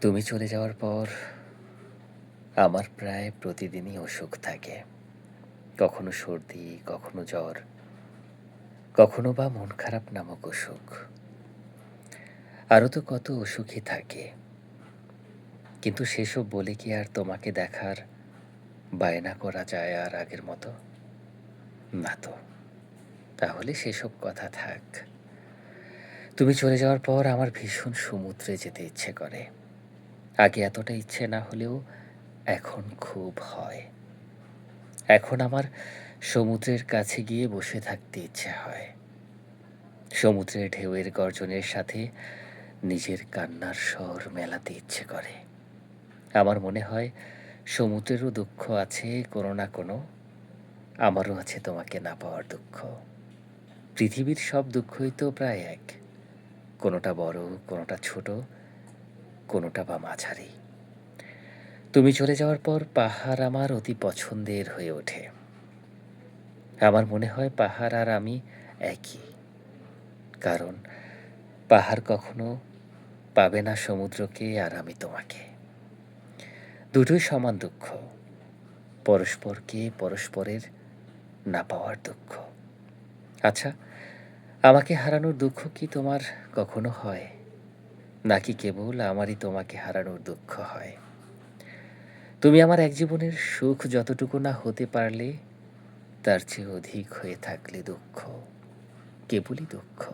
তুমি চলে যাওয়ার পর আমার প্রায় প্রতিদিনই অসুখ থাকে। কখনো সর্দি, কখনো জ্বর, কখনো বা মন খারাপ নামক অসুখ। আরও তো কত অসুখই থাকে। কিন্তু সেসব বলে কি আর তোমাকে দেখার বায়না করা যায় আর আগের মতো? না তো। তাহলে সেসব কথা থাক। তুমি চলে যাওয়ার পর আমার ভীষণ সমুদ্রে যেতে ইচ্ছে করে। আগে এতটা ইচ্ছে না হলেও এখন খুব হয়। এখন আমার সমুদ্রের কাছে গিয়ে বসে থাকতে ইচ্ছে হয়। সমুদ্রের ঢেউয়ের গর্জনের সাথে নিজের কান্নার স্বর মেলাতে ইচ্ছে করে। আমার মনে হয় সমুদ্রেরও দুঃখ আছে কোনো না কোনো, আমারও আছে তোমাকে না পাওয়ার দুঃখ। পৃথিবীর সব দুঃখই তো প্রায় এক, কোনোটা বড়, কোনোটা ছোট, কোনোটা বা মাঝারি। তুমি চলে যাওয়ার পর পাহাড় আমার অতি পছন্দের হয়ে ওঠে। আমার মনে হয় পাহাড় আর আমি একই, কারণ পাহাড় কখনো পাবে না সমুদ্রকে আর আমি তোমাকে। দুটোই সমান দুঃখ, পরস্পরকে পরস্পরের না পাওয়ার দুঃখ। আচ্ছা, আমাকে হারানোর দুঃখ কি তোমার কখনো হয়, নাকি কেবল আমারই তোমাকে হারানোর দুঃখ হয়? তুমি আমার এক জীবনের সুখ যতটুকু না হতে পারলে, তার চেয়ে অধিক হয়ে থাকলে দুঃখ, কেবলই দুঃখ।